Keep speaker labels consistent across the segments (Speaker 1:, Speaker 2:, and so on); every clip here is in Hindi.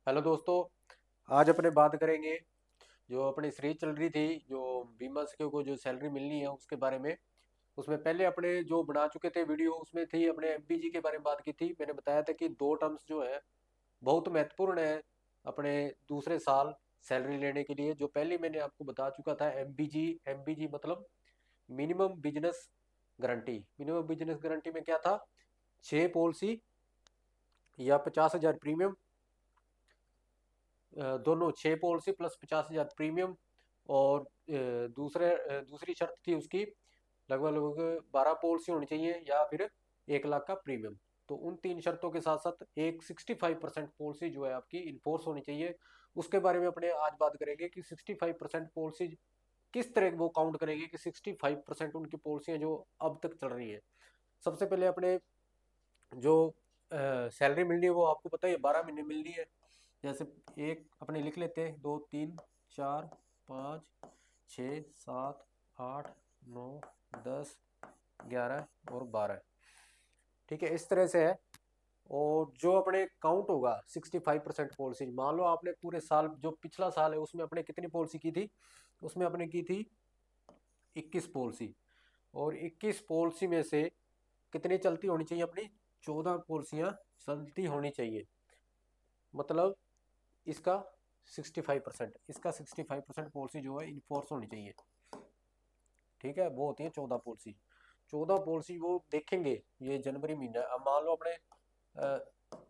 Speaker 1: हेलो दोस्तों। आज अपने बात करेंगे जो अपनी सीरीज चल रही थी, जो बीमा से को जो सैलरी मिलनी है उसके बारे में। उसमें पहले अपने जो बना चुके थे वीडियो, उसमें थी अपने एमपीजी के बारे में बात की थी। मैंने बताया था कि दो टर्म्स जो है बहुत महत्वपूर्ण है अपने दूसरे साल सैलरी लेने के लिए। जो पहले मैंने आपको बता चुका था, एमबीजी। एमबीजी मतलब minimum business guarantee. Minimum business guarantee में क्या था? 6 पॉलिसी या 50,000 प्रीमियम, दोनों 6 पॉलिसी प्लस 50,000 प्रीमियम। और दूसरी शर्त थी उसकी, लगभग लगभग 12 पॉलिसी होनी चाहिए या फिर 1 लाख का प्रीमियम। तो उन तीन शर्तों के साथ साथ एक 65% पॉलिसी जो है आपकी इन्फोर्स होनी चाहिए। उसके बारे में अपने आज बात करेंगे कि 65% पॉलिसी किस तरह वो काउंट करेंगे कि 65% उनकी पॉलिसियां जो अब तक चल रही हैं। सबसे पहले अपने जो सैलरी मिलनी है वो आपको पता है 12 महीने मिलनी है। जैसे एक अपने लिख लेते हैं, 2 3 4 5 6 7 8 9 10 11 और 12। ठीक है, इस तरह से है। और जो अपने काउंट होगा 65% पॉलिसी, मान लो आपने पूरे साल, जो पिछला साल है उसमें अपने कितनी पॉलिसी की थी? उसमें अपने की थी 21 पॉलिसी। और 21 पॉलिसी में से कितनी चलती होनी चाहिए अपनी? 14 पॉलिसियां चलती होनी चाहिए। मतलब इसका 65%, इसका 65% पॉलिसी जो है इन्फोर्स होनी चाहिए। ठीक है, वो होती है 14 पॉलिसी। 14 पॉलिसी वो देखेंगे। ये जनवरी महीना है। अब मान लो अपने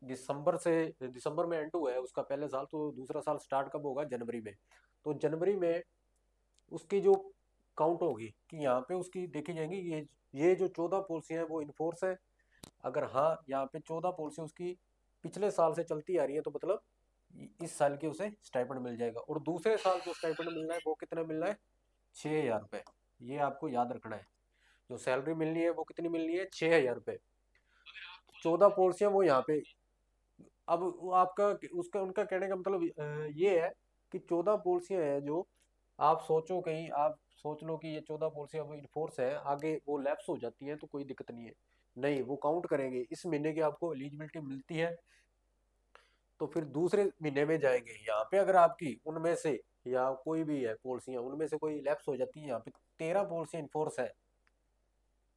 Speaker 1: दिसंबर से, दिसंबर में एंड हुआ है उसका पहले साल, तो दूसरा साल स्टार्ट कब होगा? जनवरी में। तो जनवरी में उसकी जो काउंट होगी कि यहाँ पे उसकी देखी जाएंगी, ये जो 14 पॉलिसी है वो इन्फोर्स है। अगर हाँ, यहाँ पे 14 पॉलिसी उसकी पिछले साल से चलती आ रही है, तो मतलब इस साल के उसे स्टाइपेंड मिल जाएगा। और दूसरे साल जो स्टाइपेंड मिलना है वो कितना मिलना है? 6,000 रुपये। ये आपको याद रखना है। जो सैलरी मिलनी है वो कितनी मिलनी है? 6,000 रुपये। 14 पॉलिसियां वो यहाँ पे। अब वो आपका उसका उनका कहने का मतलब ये है कि 14 पॉलिसियां हैं जो, आप सोचो कहीं आप सोच लो कि ये 14 पॉलिसियां अब इनफोर्स है, आगे वो लैप्स हो जाती है तो कोई दिक्कत नहीं है। नहीं, वो काउंट करेंगे। इस महीने की आपको एलिजिबिलिटी मिलती है तो फिर दूसरे महीने में जाएंगे। यहाँ पे अगर आपकी उनमें से, या कोई भी है पॉलिसियां उनमें से कोई लैप्स हो जाती है, यहाँ पे 13 पॉलिसी इन्फोर्स है।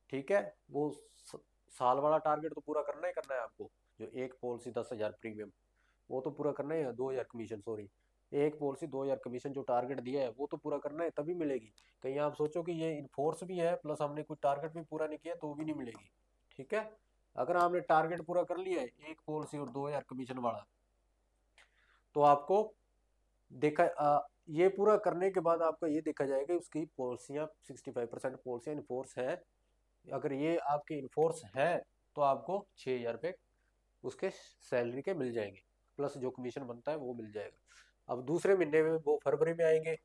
Speaker 1: ठीक है, वो साल वाला टारगेट तो पूरा करना ही करना है आपको। जो एक पॉलिसी 10,000 प्रीमियम, वो तो पूरा करना है। 2,000 कमीशन, सॉरी, एक पॉलिसी 2,000 कमीशन जो टारगेट दिया है वो तो पूरा करना है, तभी मिलेगी। कहीं आप सोचो कि ये इन्फोर्स भी है प्लस हमने कोई टारगेट भी पूरा नहीं किया तो भी नहीं मिलेगी। ठीक है, अगर आपने टारगेट पूरा कर लिया है एक पॉलिसी और 2,000 कमीशन वाला, तो आपको देखा ये पूरा करने के बाद आपका ये देखा जाएगा कि उसकी पॉलिसियाँ 65% पॉलिसियाँ इन्फोर्स है। अगर ये आपकी इन्फोर्स है तो आपको 6,000 रुपये उसके सैलरी के मिल जाएंगे, प्लस जो कमीशन बनता है वो मिल जाएगा। अब दूसरे महीने में वो फरवरी में आएंगे।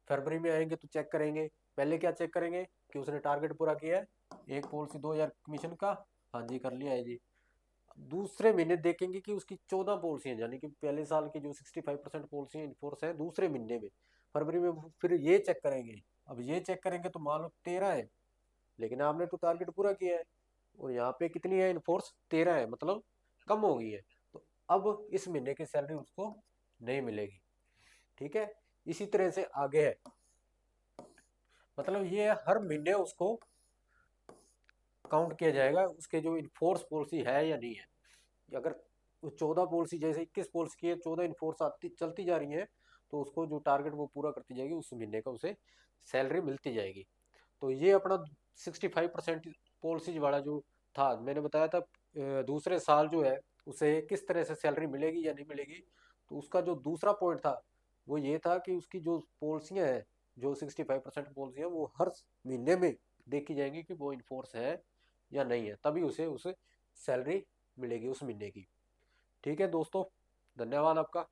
Speaker 1: फरवरी में आएंगे तो चेक करेंगे। पहले क्या चेक करेंगे कि उसने टारगेट पूरा किया है, एक पॉलिसी 2,000 कमीशन का। हाँ जी, कर लिया है जी। दूसरे महीने देखेंगे कि उसकी 14 पॉलिसियां, यानी कि पहले साल की जो 65% पॉलिसियां इन्फोर्स है दूसरे महीने में, फरवरी में, फिर ये चेक करेंगे। अब ये चेक करेंगे तो मान लो 13 है, लेकिन आपने तो टारगेट पूरा किया है। और यहाँ पे कितनी है इन्फोर्स? 13 है, मतलब कम हो गई है। तो अब इस महीने की सैलरी उसको नहीं मिलेगी। ठीक है, इसी तरह से आगे है। मतलब ये हर महीने उसको काउंट किया जाएगा उसके जो इन्फोर्स पॉलिसी है या नहीं है। अगर 14 पॉलिसी, जैसे 21 पॉलिसी की है, 14 इन्फोर्स आती चलती जा रही है, तो उसको जो टारगेट वो पूरा करती जाएगी, उस महीने का उसे सैलरी मिलती जाएगी। तो ये अपना 65% पॉलिसीज वाला जो था, मैंने बताया था दूसरे साल जो है उसे किस तरह से सैलरी मिलेगी या नहीं मिलेगी। तो उसका जो दूसरा पॉइंट था वो ये था कि उसकी जो पॉलिसियाँ हैं, जो 65% पॉलिसियाँ, वो हर महीने में देखी जाएंगी कि वो इन्फोर्स है या नहीं है, तभी उसे उसे सैलरी मिलेगी उस महीने की। ठीक है दोस्तों, धन्यवाद आपका।